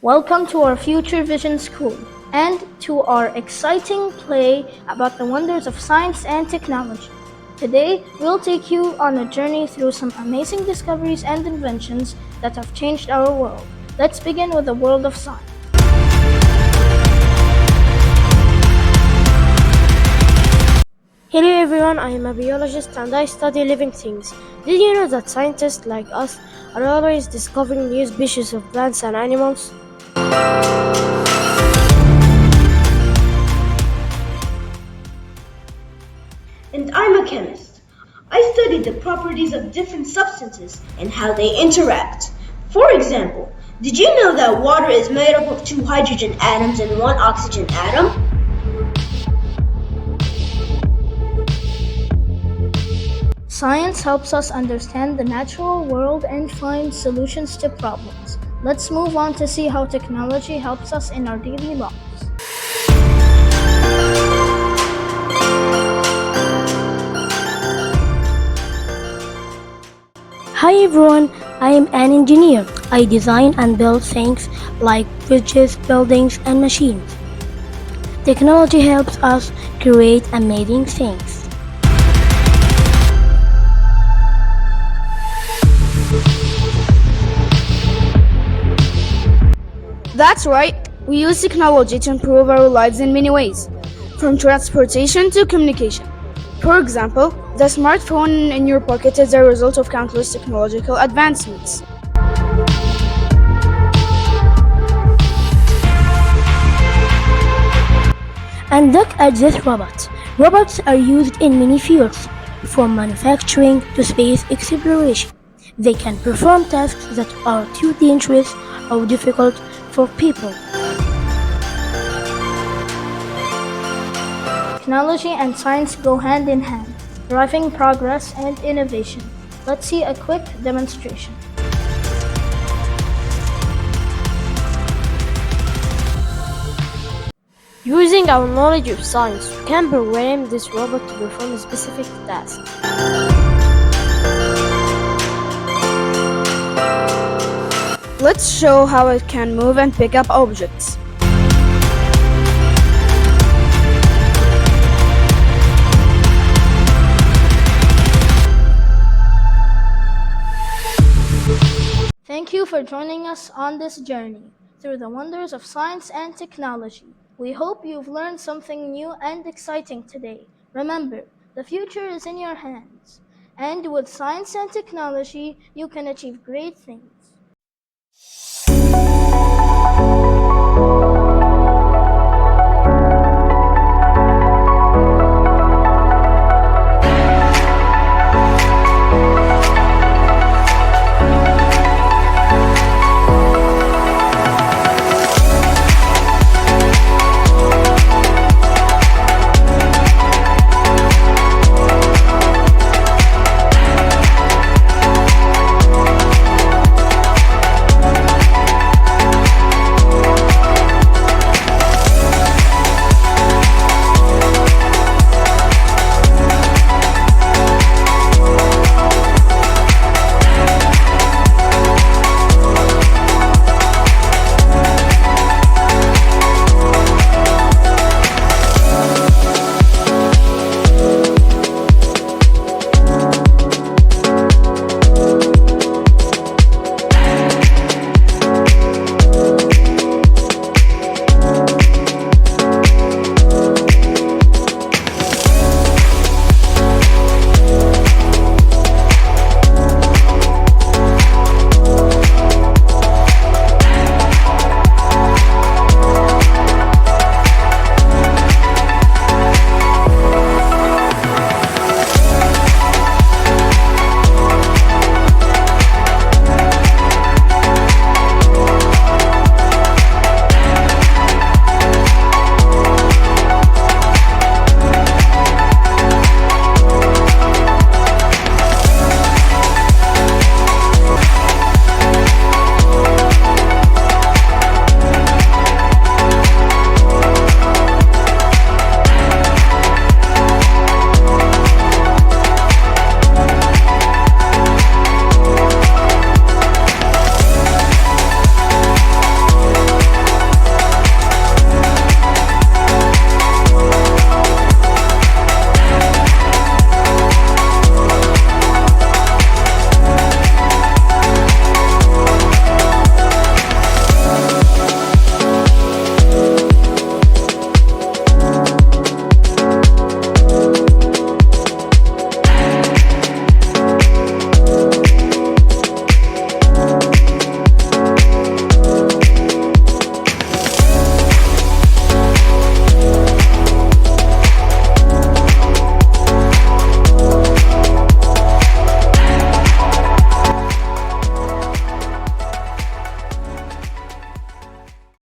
Welcome to our Future Vision School and to our exciting play about the wonders of science and technology. Today, we'll take you on a journey through some amazing discoveries and inventions that have changed our world. Let's begin with the world of science. Hello everyone, I am a biologist and I study living things. Did you know that scientists like us are always discovering new species of plants and animals? And I'm a chemist. I study the properties of different substances and how they interact. For example, did you know that water is made up of 2 hydrogen atoms and 1 oxygen atom? Science helps us understand the natural world and find solutions to problems. Let's move on to see how technology helps us in our daily lives. Hi everyone, I am an engineer. I design and build things like bridges, buildings, and machines. Technology helps us create amazing things. That's right. We use technology to improve our lives in many ways, from transportation to communication. For example, the smartphone in your pocket is a result of countless technological advancements. And look at this robot. Robots are used in many fields, from manufacturing to space exploration. They can perform tasks that are too dangerous or difficult for people. Technology and science go hand in hand, driving progress and innovation. Let's see a quick demonstration. Using our knowledge of science, we can program this robot to perform a specific task. Let's show how it can move and pick up objects. Thank you for joining us on this journey through the wonders of science and technology. We hope you've learned something new and exciting today. Remember, the future is in your hands, and with science and technology, you can achieve great things.